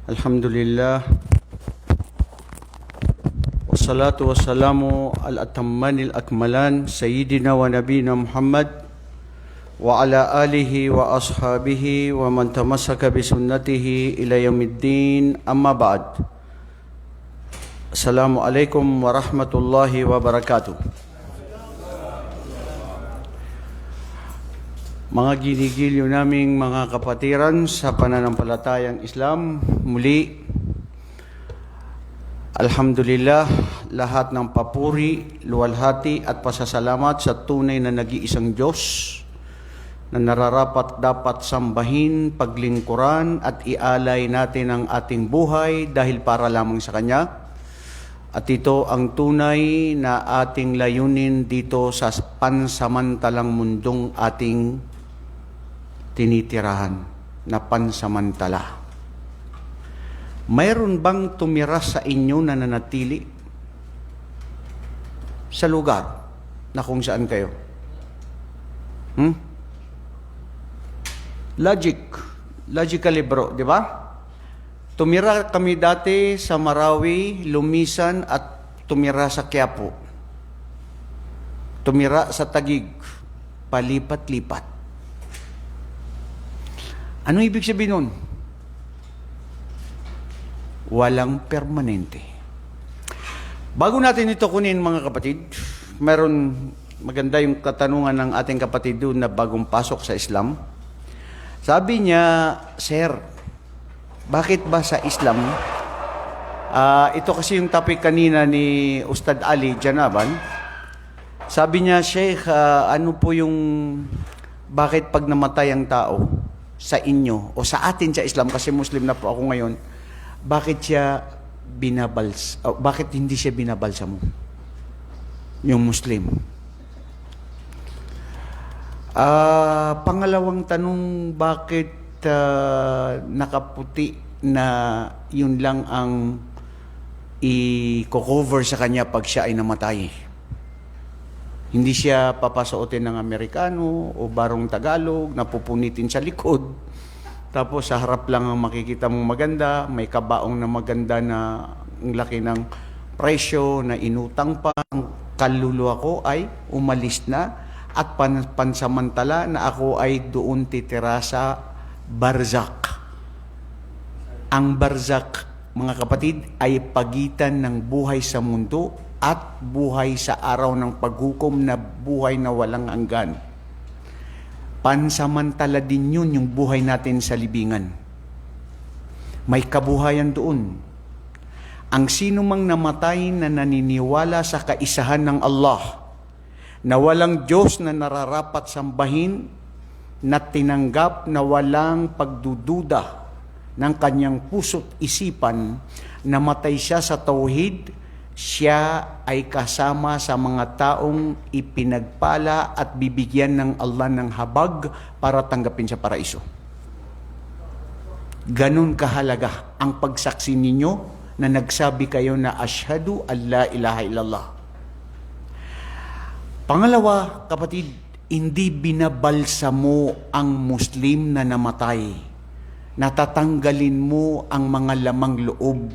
Alhamdulillah wassalatu wassalamu al-atammanil akmalan sayyidina wa nabina Muhammad wa ala alihi wa ashabihi wa man tamassaka bi sunnatihi ila yaumiddin, amma ba'd. Assalamu alaikum warahmatullahi wabarakatuh. Mga ginigilyo naming mga kapatiran sa pananampalatayang Islam, muli, alhamdulillah, lahat ng papuri, luwalhati at pasasalamat sa tunay na nag-iisang Diyos na nararapat dapat sambahin, paglingkuran at ialay natin ang ating buhay dahil para lamang sa Kanya. At ito ang tunay na ating layunin dito sa pansamantalang mundong ating tinitirahan na pansamantala. Mayroon bang tumira sa inyo na nanatili sa lugar na kung saan kayo? Logically bro, di ba? Tumira kami dati sa Marawi, Lumisan at tumira sa Quiapo. Tumira sa Taguig, palipat-lipat. Anong ibig sabihin nun? Walang permanente. Bago natin ito kunin, mga kapatid, meron maganda yung katanungan ng ating kapatid doon na bagong pasok sa Islam. Sabi niya, Sir, bakit ba sa Islam, ito kasi yung topic kanina ni Ustad Ali Janaban, sabi niya, Sheikh, ano po yung, bakit pag namatay ang tao, sa inyo o sa atin sa Islam, kasi Muslim na po ako ngayon, bakit hindi siya binabalsa mo yung Muslim? Pangalawang tanong, bakit nakaputi na yun lang ang i-cover sa kanya pag siya ay namatay? Hindi siya papasuotin ng Amerikano o barong Tagalog na pupunitin sa likod. Tapos sa harap lang ang makikita mong maganda, may kabaong na maganda na ang laki ng presyo na inutang pa. Ang kaluluwa ko ay umalis na at pansamantala na ako ay doon titira sa barzak. Ang barzak, mga kapatid, ay pagitan ng buhay sa mundo at buhay sa araw ng paghukom na buhay na walang hanggan. Pansamantala din yun yung buhay natin sa libingan. May kabuhayan doon. Ang sino mang namatay na naniniwala sa kaisahan ng Allah, na walang Diyos na nararapat sambahin, na tinanggap na walang pagdududa ng kanyang puso't isipan, namatay siya sa tauhid, siya ay kasama sa mga taong ipinagpala at bibigyan ng Allah ng habag para tanggapin sa paraiso. Ganun kahalaga ang pagsaksi ninyo na nagsabi kayo na ashhadu an la ilaha illallah. Pangalawa, kapatid, hindi binabalsa mo ang Muslim na namatay. Natatanggalin mo ang mga lamang loob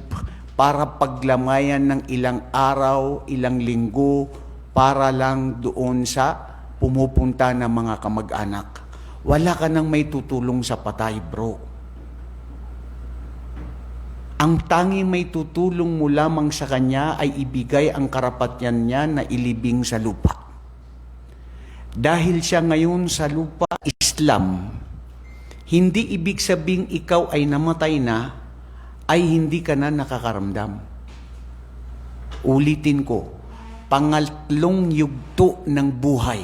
para paglamayan ng ilang araw, ilang linggo, para lang doon sa pumupunta ng mga kamag-anak. Wala ka nang may tutulong sa patay, bro. Ang tanging may tutulong mo lamang sa kanya ay ibigay ang karapatan niya na ilibing sa lupa. Dahil siya ngayon sa lupa, Islam, hindi ibig sabing ikaw ay namatay na, ay hindi ka na nakakaramdam. Ulitin ko, pangatlong yugto ng buhay.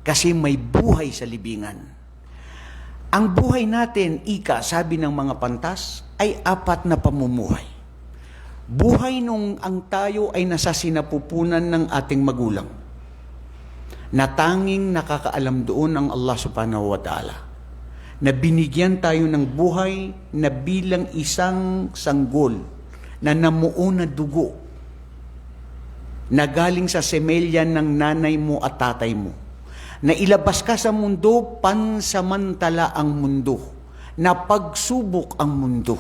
Kasi may buhay sa libingan. Ang buhay natin, sabi ng mga pantas, ay 4 na pamumuhay. Buhay nung ang tayo ay nasa sinapupunan ng ating magulang, na tanging nakakaalam doon ang Allah subhanahu wa ta'ala, na binigyan tayo ng buhay na bilang isang sanggol na namuo na dugo na galing sa semelya ng nanay mo at tatay mo, na ilabas ka sa mundo, pansamantala ang mundo, na pagsubok ang mundo,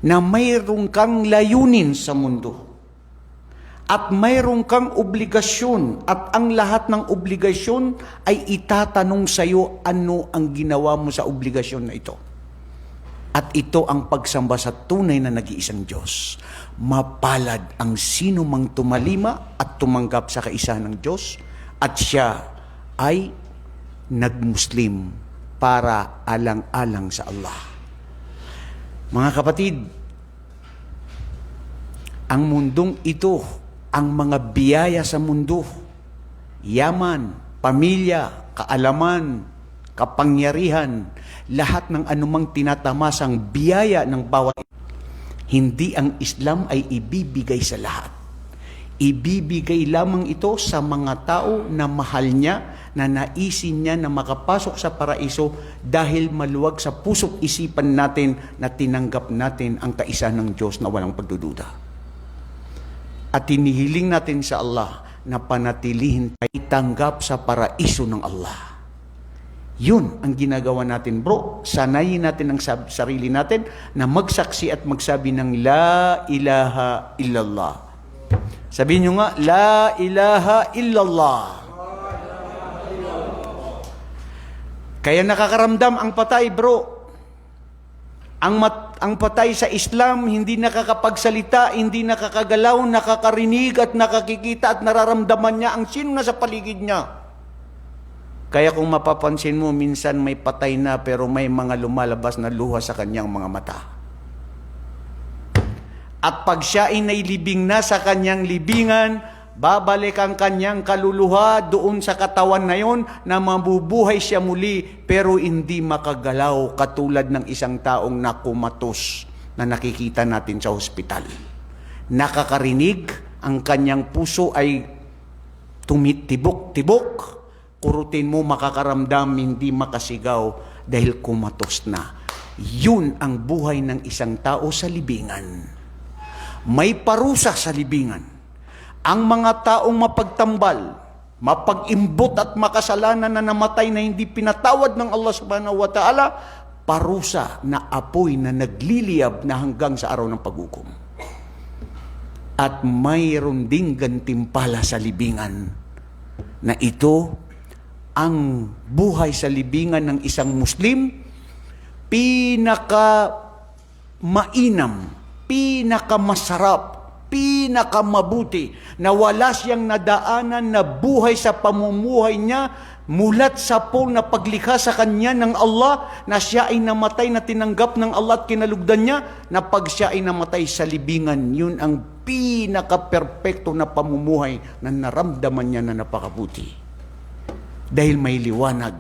na mayroon kang layunin sa mundo, at mayroon kang obligasyon, at ang lahat ng obligasyon ay itatanong sa iyo ano ang ginawa mo sa obligasyon na ito. At ito ang pagsamba sa tunay na nag-iisang Diyos. Mapalad ang sino mang tumalima at tumanggap sa kaisahan ng Diyos, at siya ay nag-Muslim para alang-alang sa Allah. Mga kapatid, ang mundong ito, ang mga biyaya sa mundo, yaman, pamilya, kaalaman, kapangyarihan, lahat ng anumang tinatamasang biyaya ng bawat, hindi ang Islam ay ibibigay sa lahat. Ibibigay lamang ito sa mga tao na mahal niya, na naisin niya na makapasok sa paraiso dahil maluwag sa puso't isipan natin na tinanggap natin ang kaisahan ng Diyos na walang pagdududa. At hinihiling natin sa Allah na panatilihin tayo tanggap sa paraiso ng Allah. Yun ang ginagawa natin, bro. Sanayin natin ang sarili natin na magsaksi at magsabi ng La ilaha illallah. Sabihin nyo nga, La ilaha illallah. Kaya nakakaramdam ang patay, bro. Ang patay sa Islam, hindi nakakapagsalita, hindi nakakagalaw, nakakarinig at nakakikita at nararamdaman niya ang sino na sa paligid niya. Kaya kung mapapansin mo, minsan may patay na pero may mga lumalabas na luha sa kanyang mga mata. At pag siya ay nailibing na sa kanyang libingan, babalik ang kanyang kaluluha doon sa katawan na yon na mabubuhay siya muli pero hindi makagalaw katulad ng isang taong nakumatos na nakikita natin sa ospital. Nakakarinig, ang kanyang puso ay tumitibok-tibok, kurutin mo makakaramdam, hindi makasigaw dahil kumatos na. Yun ang buhay ng isang tao sa libingan. May parusa sa libingan. Ang mga taong mapagtambal, mapag-imbot at makasalanan na namatay na hindi pinatawad ng Allah subhanahu wa ta'ala, parusa na apoy na nagliliyab na hanggang sa araw ng paghukom. At mayroon ding gantimpala sa libingan na ito ang buhay sa libingan ng isang Muslim, pinaka mainam, pinakamasarap, pinakamabuti, na wala siyang nadaanan na buhay sa pamumuhay niya mulat sa na paglikha sa kanya ng Allah, na siya ay namatay na tinanggap ng Allah at kinalugdan niya, na pag siya ay namatay sa libingan, yun ang pinaka-perpekto na pamumuhay na naramdaman niya na napakabuti. Dahil may liwanag,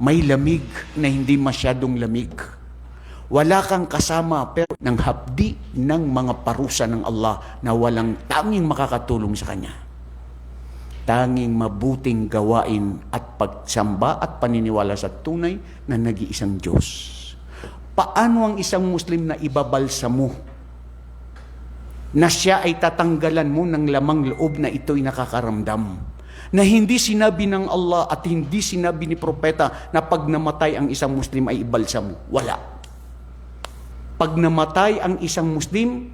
may lamig na hindi masyadong lamig. Wala kang kasama pero ng hapdi ng mga parusa ng Allah na walang tanging makakatulong sa Kanya. Tanging mabuting gawain at pagsamba at paniniwala sa tunay na nag-iisang Diyos. Paano ang isang Muslim na ibabalsa mo? Na siya ay tatanggalan mo ng lamang loob na ito'y nakakaramdam. Na hindi sinabi ng Allah at hindi sinabi ni Propeta na pag namatay ang isang Muslim ay ibalsa mo. Wala. Pag namatay ang isang Muslim,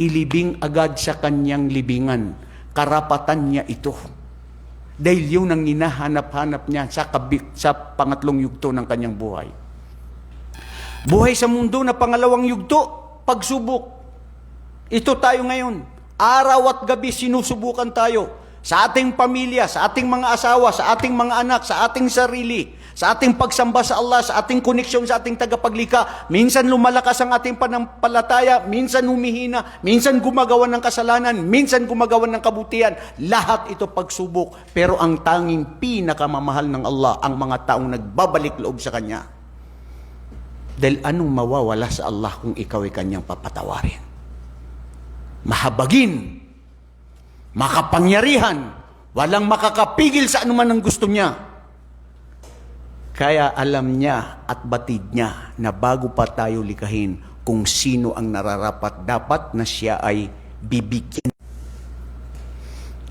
ilibing agad sa kanyang libingan. Karapatan niya ito. Dahil yun ang hinahanap-hanap niya sa pangatlong yugto ng kanyang buhay. Buhay sa mundo na pangalawang yugto, pagsubok. Ito tayo ngayon. Araw at gabi sinusubukan tayo. Sa ating pamilya, sa ating mga asawa, sa ating mga anak, sa ating sarili, sa ating pagsamba sa Allah, sa ating koneksyon sa ating tagapaglikha. Minsan lumalakas ang ating panampalataya, minsan humihina, minsan gumagawa ng kasalanan, minsan gumagawa ng kabutihan. Lahat ito pagsubok. Pero ang tanging pinakamamahal ng Allah, ang mga taong nagbabalik loob sa Kanya. Dahil anong mawawala sa Allah kung ikaw ay Kanyang papatawarin? Mahabagin, makapangyarihan, walang makakapigil sa anuman ang gusto niya. Kaya alam niya at batid niya na bago pa tayo likahin kung sino ang nararapat dapat na siya ay bibigyan.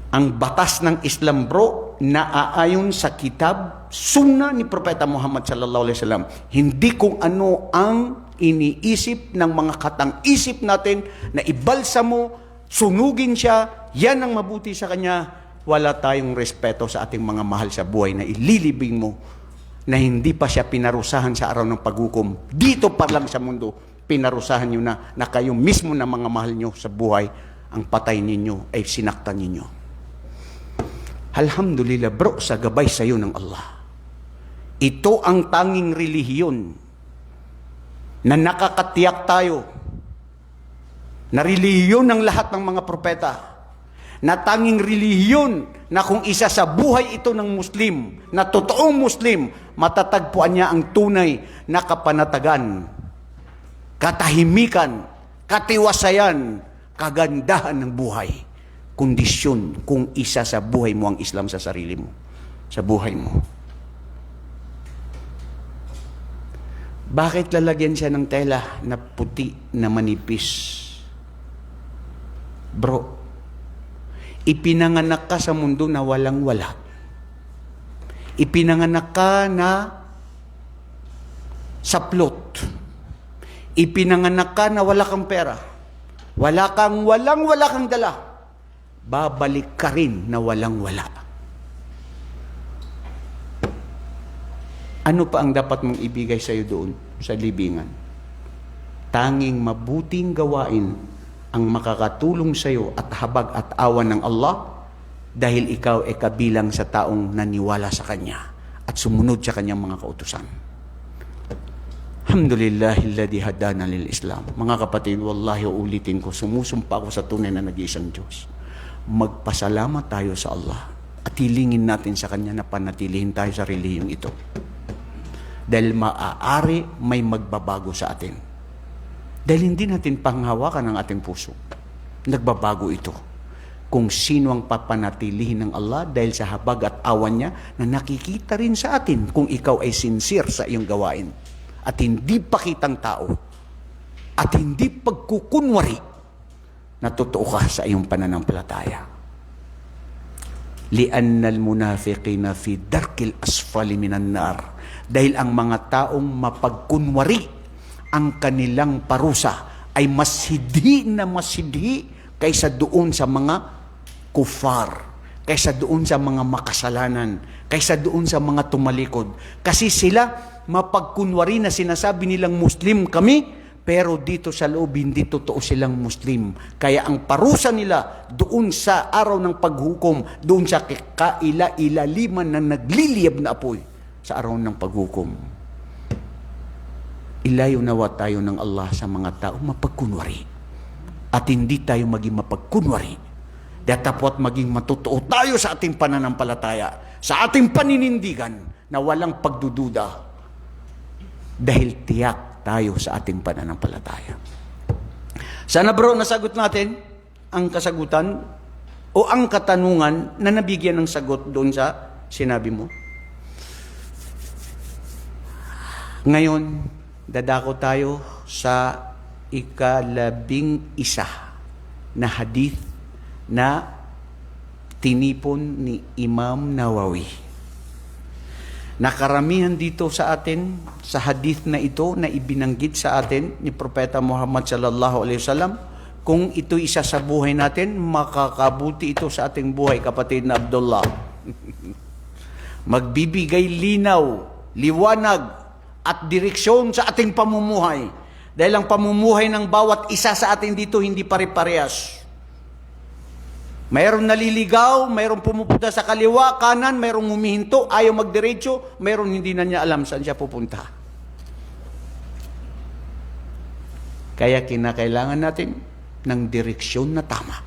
Ang batas ng Islam, bro, naaayon sa kitab, sunna ni Propeta Muhammad sallallahu alaihi wasallam. Hindi kung ano ang iniisip ng mga katang-isip natin na ibalsa mo, sunugin siya, yan ang mabuti sa kanya. Wala tayong respeto sa ating mga mahal sa buhay na ililibing mo na hindi pa siya pinarusahan sa araw ng paghukom. Dito pa lang sa mundo, pinarusahan nyo na kayo mismo na mga mahal nyo sa buhay, ang patay ninyo ay sinaktan ninyo. Alhamdulillah bro, sa gabay sa iyo ng Allah. Ito ang tanging relihiyon na nakakatiyak tayo na relihiyon ng lahat ng mga propeta, na tanging relihiyon na kung isa sa buhay ito ng Muslim, na totoong Muslim, matatagpuan niya ang tunay na kapanatagan, katahimikan, katiwasayan, kagandahan ng buhay. Kondisyon kung isa sa buhay mo ang Islam sa sarili mo, sa buhay mo. Bakit lalagyan siya ng tela na puti na manipis? Bro, ipinanganak ka sa mundo na walang-wala. Ipinanganak ka na saplot. Ipinanganak ka na wala kang pera. Wala kang dala. Babalik ka rin na walang-wala. Ano pa ang dapat mong ibigay sa iyo doon, sa libingan? Tanging mabuting gawain ang makakatulong sa iyo at habag at awan ng Allah dahil ikaw ay kabilang sa taong naniwala sa Kanya at sumunod sa Kanyang mga kautusan. Alhamdulillahilladzi hadana lil Islam. Mga kapatid, wallahi ulitin ko, sumusumpa ako sa tunay na nag-iisang Diyos. Magpasalamat tayo sa Allah at hilingin natin sa Kanya na panatilihin tayo sa relihiyong ito. Dahil maaari may magbabago sa atin. Dahil hindi natin panghawakan ang ating puso. Nagbabago ito. Kung sino ang papanatilihin ng Allah dahil sa habag at awan niya na nakikita rin sa atin kung ikaw ay sincere sa iyong gawain. At hindi pakitang tao. At hindi pagkukunwari na totoo ka sa iyong pananampalataya. لِأَنَّ الْمُنَافِقِينَ فِي دَرْكِ الْأَسْفَلِ مِنَ النَّارِ. Dahil ang mga taong mapagkunwari ang kanilang parusa ay mas sidhi kaysa doon sa mga kufar, kaysa doon sa mga makasalanan, kaysa doon sa mga tumalikod. Kasi sila mapagkunwari na sinasabi nilang Muslim kami, pero dito sa loob hindi totoo silang Muslim. Kaya ang parusa nila doon sa araw ng paghukom, doon sa kaila-ilaliman na nagliliyab na apoy sa araw ng paghukom. Ilayo nawa tayo ng Allah sa mga tao mapagkunwari. At hindi tayo maging mapagkunwari. Datapot maging matotoo tayo sa ating pananampalataya, sa ating paninindigan na walang pagdududa. Dahil tiyak tayo sa ating pananampalataya. Sana bro, nasagot natin ang kasagutan o ang katanungan na nabigyan ng sagot doon sa sinabi mo. Ngayon, dadako tayo sa ika-11 na hadith na tinipon ni Imam Nawawi. Nakaramihan dito sa atin, sa hadith na ito na ibinanggit sa atin ni Propeta Muhammad sallallahu alaihi wasallam, kung ito isa sa buhay natin, makakabuti ito sa ating buhay, kapatid na Abdullah. Magbibigay linaw, liwanag, at direksyon sa ating pamumuhay. Dahil ang pamumuhay ng bawat isa sa atin dito hindi pare-parehas. Mayroong naliligaw, mayroong pumupunta sa kaliwa, kanan, mayroong humihinto, ayaw magdiretso, mayroong hindi na niya alam saan siya pupunta. Kaya kinakailangan natin ng direksyon na tama.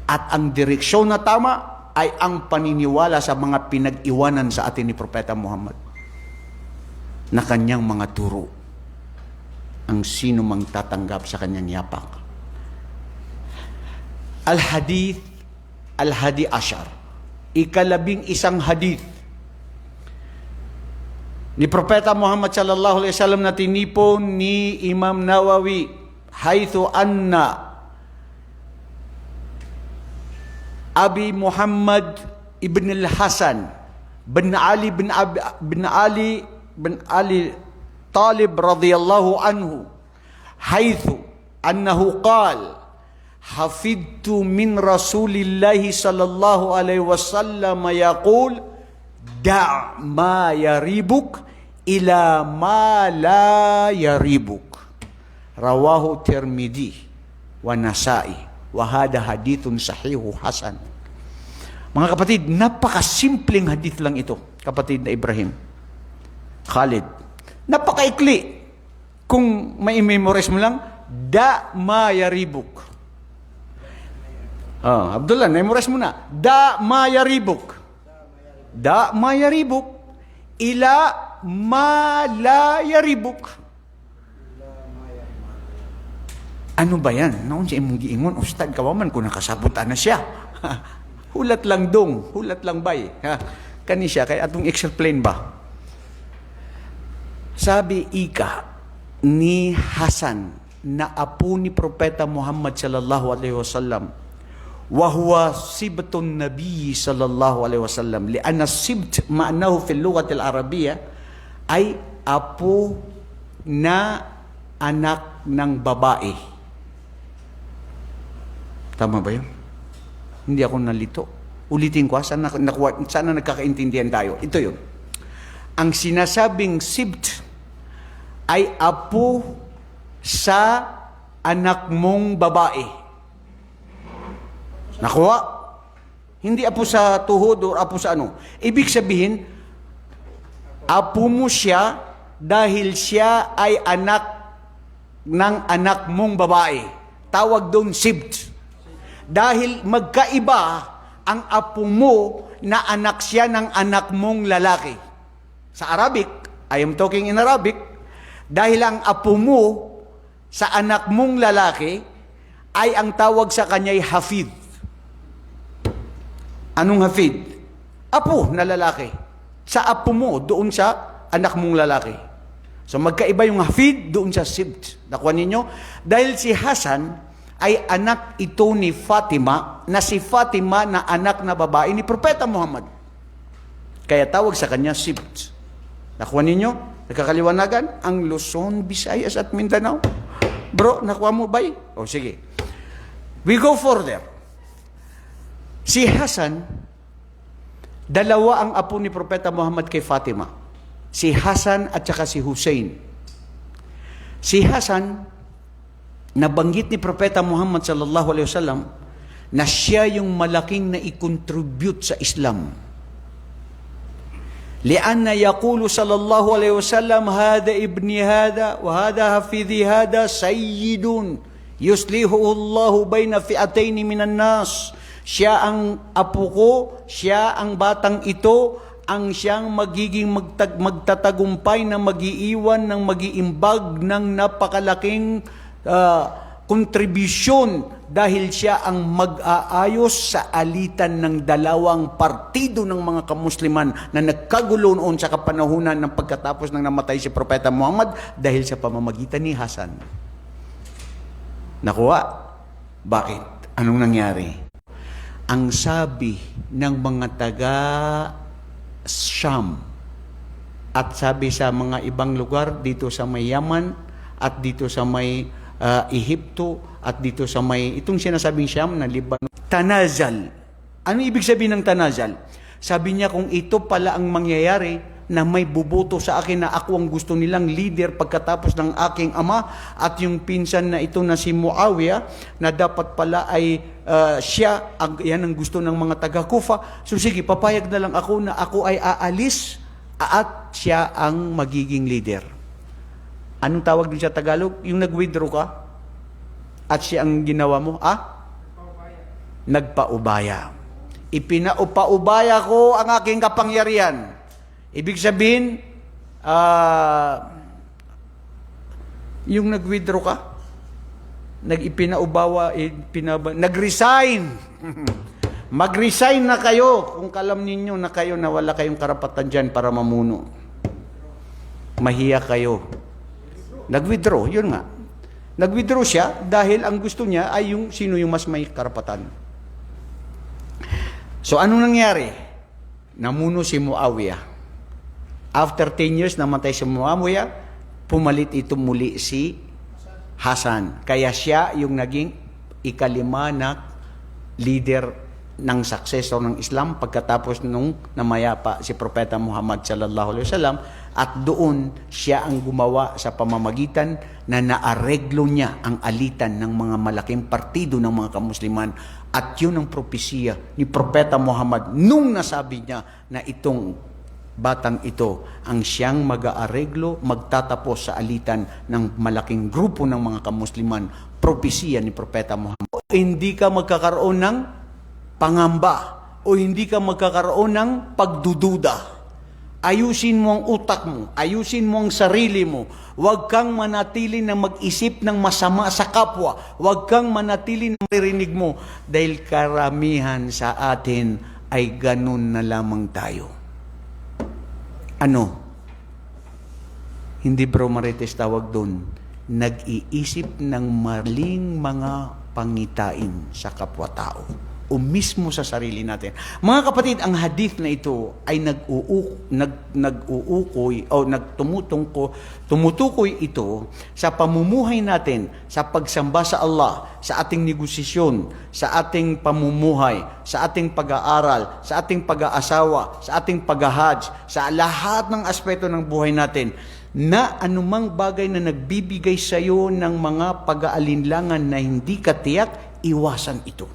At ang direksyon na tama ay ang paniniwala sa mga pinag-iwanan sa atin ni Propeta Muhammad na kanyang mga turo. Ang sino mang tatanggap sa kanyang yapak. Al-Hadith, Al-Hadi Ashar, ika-11 hadith ni Propeta Muhammad sallallahu alaihi wasallam na tinipon ni Imam Nawawi, haythu anna Abi Muhammad ibn al-Hasan bin Ali bin Ali Talib radhiyallahu anhu haythu annahu qala hafidtu min Rasulillahi sallallahu alaihi wasallam yaqul da' ma yaribuk ila ma la yaribuk. Rawahu Tirmidhi wa Nasa'i wa hada hadithun sahihu hasan. Mga kapatid, napakasimpleng hadith lang ito, kapatid na Ibrahim. Khalid, napakaikli. Kung may memorize mo lang, da' ma yaribuk. Abdullah, memorize mo na. Da' ma yaribuk. Da' ma yaribuk ila ma la yaribuk. Ano ba yan? Noon siya imong giingon, Ustad, kawaman ko nakasabutan na siya. Hulat lang dong, hulat lang bay. Kani siya, kaya atong explain ba? Sabi ika ni Hasan na apo ni Propeta Muhammad sallallahu alaihi wasallam, wa huwa sibtun nabiy sallallahu alaihi wasallam, lianna sibt ma'nahu fil lughati al-arabiyya ay apo na anak ng babae. Tama ba yun? Hindi ako nalito. Ulitin ko, sana nagkakaintindihan tayo. Ito yun. Ang sinasabing sibt ay apo sa anak mong babae. Nakuha? Hindi apo sa tuhod o apo sa ano. Ibig sabihin, apo mo siya dahil siya ay anak ng anak mong babae. Tawag doon sibt. Dahil magkaiba ang apo mo na anak siya ng anak mong lalaki. Sa Arabic, I am talking in Arabic, dahil ang apo mo sa anak mong lalaki ay ang tawag sa kanya'y hafid. Anong hafid? Apo na lalaki. Sa apo mo, doon sa anak mong lalaki. So magkaiba yung hafid doon sa sibt. Nakuha ninyo? Dahil si Hasan ay anak ito ni Fatima, na si Fatima na anak na babae ni Propeta Muhammad. Kaya tawag sa kanya sibt. Nakuha ninyo? Nagkakaliwanagan? Ang Luzon, Visayas at Mindanao. Bro, nakuha mo ba? O sige. We go further. Si Hasan, dalawa ang apo ni Propeta Muhammad kay Fatima. Si Hasan at saka si Hussein. Si Hasan, nabanggit ni Propeta Muhammad sallallahu alaihi wasallam na siya yung malaking na i-contribute sa Islam. Lianna yaqulu sallallahu alaihi wasallam, hada ibni hada wa hada hafidhi hada sayyidun yuslihu Allahu bayna fi'atayn minan nas. Siya ang apo ko, siya ang batang ito, ang siyang magiging magtatagumpay na magiiwan ng magiimbag ng napakalaking kontribusyon dahil siya ang mag-aayos sa alitan ng dalawang partido ng mga kamusliman na nagkagulo noon sa kapanahunan ng pagkatapos ng namatay si Propeta Muhammad dahil sa pamamagitan ni Hasan. Nakuha? Bakit? Anong nangyari? Ang sabi ng mga taga Sham at sabi sa mga ibang lugar dito sa may Yaman at dito sa may Ehipto at dito sa may itong sinasabing Sham na Liban, tanazal. Ano ibig sabihin ng tanazal? Sabi niya, kung ito pala ang mangyayari na may buboto sa akin na ako ang gusto nilang leader pagkatapos ng aking ama at yung pinsan na ito na si Muawiyah na dapat pala ay siya, yan ang gusto ng mga taga-Kufa. So sige, papayag na lang ako na ako ay aalis at siya ang magiging leader. Anong tawag din sa Tagalog? Yung nag-withdraw ka at siya ang ginawa mo? Nagpaubaya. Ipinaupaubaya ko ang aking kapangyarihan. Ibig sabihin, yung nag-withdraw ka, nag-resign. Mag-resign na kayo kung kalam ninyo na kayo na wala kayong karapatan dyan para mamuno. Mahiya kayo. Nag-withdraw, yun nga. Nag-withdraw siya dahil ang gusto niya ay yung sino yung mas may karapatan. So, anong nangyari? namuno si Muawiyah. After 10 years, namatay si Muawiyah, pumalit ito muli si Hasan. Kaya siya yung naging ikalima na leader ng successor ng Islam pagkatapos nung namayapa si Propeta Muhammad sallallahu alaihi wasallam, at doon siya ang gumawa sa pamamagitan na naareglo niya ang alitan ng mga malaking partido ng mga kamusliman, at yun ang propesiya ni Propeta Muhammad nung nasabi niya na itong batang ito ang siyang mag-aareglo, magtatapos sa alitan ng malaking grupo ng mga kamusliman. Propesiya ni Propeta Muhammad. Hindi ka magkakaroon ng pangamba o hindi ka magkakaroon ng pagdududa. Ayusin mo ang utak mo, ayusin mo ang sarili mo. Huwag kang manatili na mag-isip ng masama sa kapwa. Huwag kang manatili na maririnig mo, dahil karamihan sa atin ay ganun na lamang tayo. Ano? Hindi bro Marites tawag doon. Nag-iisip ng maling mga pangitain sa kapwa-tao o mismo sa sarili natin. Mga kapatid, ang hadith na ito ay tumutukoy ito sa pamumuhay natin, sa pagsamba sa Allah, sa ating negosasyon, sa ating pamumuhay, sa ating pag-aaral, sa ating pag-aasawa, sa ating pag-hajj, sa lahat ng aspeto ng buhay natin, na anumang bagay na nagbibigay sa iyo ng mga pag-aalinlangan na hindi ka tiyak, iwasan ito.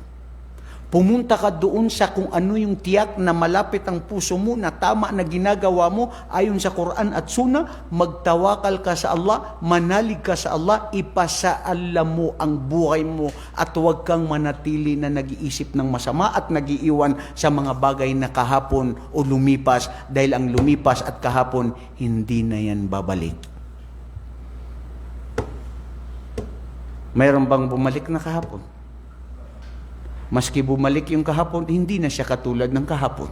Pumunta ka doon sa kung ano yung tiyak na malapit ang puso mo, na tama na ginagawa mo ayon sa Quran at Sunnah. Magtawakal ka sa Allah, manalig ka sa Allah, ipasaalam mo ang buhay mo, at huwag kang manatili na nag-iisip ng masama at nag-iiwan sa mga bagay na kahapon o lumipas, dahil ang lumipas at kahapon hindi na yan babalik. Mayroon bang bumalik na kahapon? Maski bumalik yung kahapon, hindi na siya katulad ng kahapon.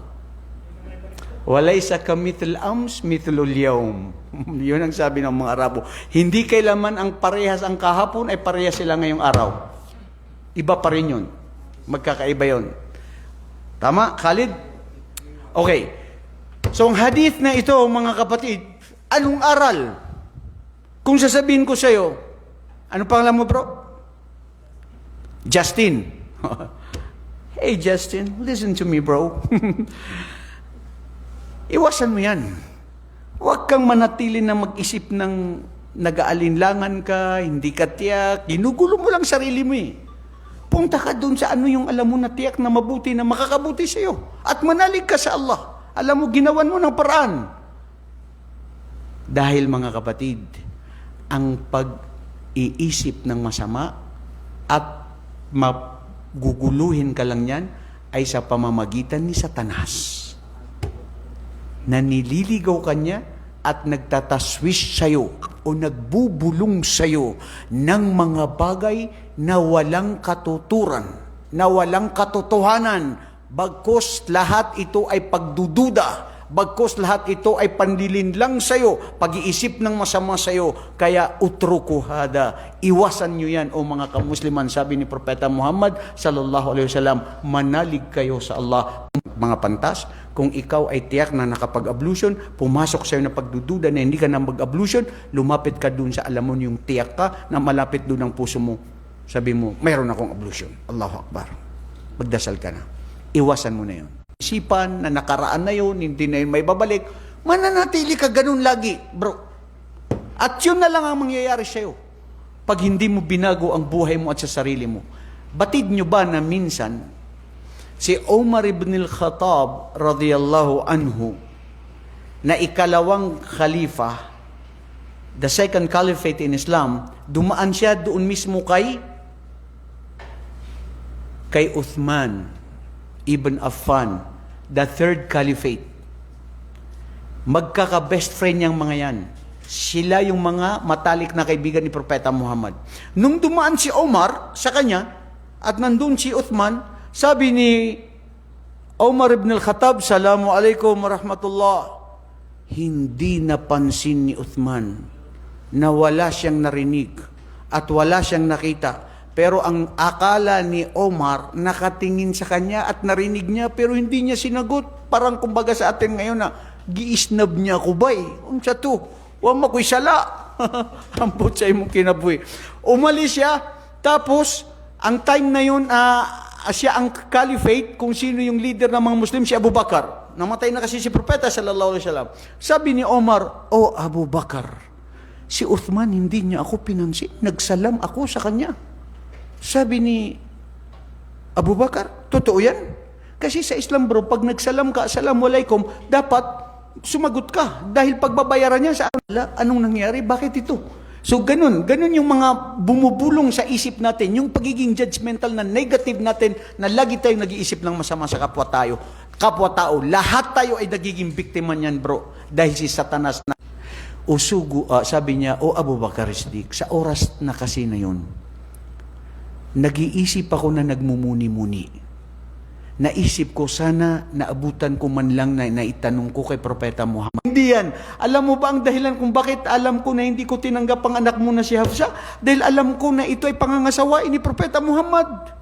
Walaysa kamithil ams mithlul yawm. Yun ang sabi ng mga Arabo. Hindi kailanman ang parehas ang kahapon ay parehas sila ngayong araw. Iba pa rin yun. Magkakaiba yun. Tama, Khalid? Okay. So ang hadith na ito, mga kapatid, anong aral? Kung sasabihin ko sa'yo, ano pangalan mo, bro? Justin. Hey Justin, listen to me bro. Iwasan mo yan. Huwag kang manatili na mag-isip ng nag-aalinlangan ka, hindi ka tiyak, ginugulo mo lang sarili mo eh. Punta ka dun sa ano yung alam mo na tiyak na mabuti, na makakabuti sa iyo. At manalig ka sa Allah. Alam mo, ginawan mo ng paraan. Dahil mga kapatid, ang pag-iisip ng masama at guguluhin ka lang yan ay sa pamamagitan ni Satanas, na nililigaw ka niya at nagtataswish sa'yo o nagbubulong sa'yo ng mga bagay na walang katuturan, na walang katotohanan, bagkus lahat ito ay pagdududa, bagkus lahat ito ay panlilinlang sa'yo, pag-iisip ng masama sa'yo. Kaya utruku hada, iwasan nyo yan o mga kamusliman. Sabi ni Propeta Muhammad sallallahu alaihi wasallam, manalig kayo sa Allah. Mga pantas, kung ikaw ay tiyak na nakapag-ablution, pumasok sa'yo na pagdududa na hindi ka na mag-ablution, lumapit ka dun sa alam mo yung tiyak ka na malapit dun ang puso mo. Sabi mo, mayroon akong ablution. Allahu Akbar. Magdasal ka na. Iwasan mo na yun. Isipan na nakaraan na yun, hindi na yun may babalik, mananatili ka ganun lagi, bro. At yun na lang ang mangyayari sa'yo pag hindi mo binago ang buhay mo at sa sarili mo. Batid nyo ba na minsan, si Umar ibn al-Khattab radiyallahu anhu, na ikalawang khalifa, the second caliphate in Islam, dumaan siya doon mismo kay Uthman ibn Affan, the third caliphate. Magkaka-best friend niyang mga yan. Sila yung mga matalik na kaibigan ni Propeta Muhammad. Nung dumaan si Omar sa kanya, at nandun si Uthman, sabi ni Umar ibn al-Khattab, Salamu alaikum warahmatullah. Hindi napansin ni Uthman na wala siyang narinig at wala siyang nakita. Pero ang akala ni Omar, nakatingin sa kanya at narinig niya pero hindi niya sinagot. parang kumbaga sa atin ngayon na giisnab niya ko bay. Unsa to? Wa mo ko'y sala. Ampot sa imong kinabuhi. Umalis siya, tapos ang time na yun, siya ang caliphate, kung sino yung leader ng mga Muslim, si Abu Bakar. Namatay na kasi si Propeta sallallahu alaihi wasallam. Sabi ni Omar, "Oh Abu Bakar, si Uthman hindi niya ako pinansin. Nagsalam ako sa kanya." Sabi ni Abu Bakar, "Totoo yan?" Kasi sa Islam bro, pag nagsalam ka, "Assalamualaikum," dapat sumagot ka. Dahil pagbabayaran niya sa anong nangyari? Bakit ito? So ganun yung mga bumubulong sa isip natin, yung pagiging judgmental na negative natin, na lagi tayong nag-iisip ng masama sa kapwa-tao. Lahat tayo ay nagiging biktima niyan bro. Dahil si Satanas na sabi niya, "O Abu Bakar Siddiq, sa oras na kasi na yun, nag-iisip ako na nagmumuni-muni. Naisip ko, sana naabutan ko man lang na naitanong ko kay Propeta Muhammad." Hindi yan. Alam mo ba ang dahilan kung bakit alam ko na hindi ko tinanggap ang anak mo na si Hafsa? Dahil alam ko na ito ay pangangasawain ni Propeta Muhammad.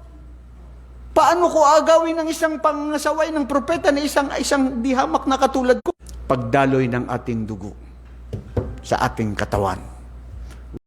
Paano ko agawin ang isang pangangasawain ng propeta na isang dihamak na katulad ko? Pagdaloy ng ating dugo sa ating katawan.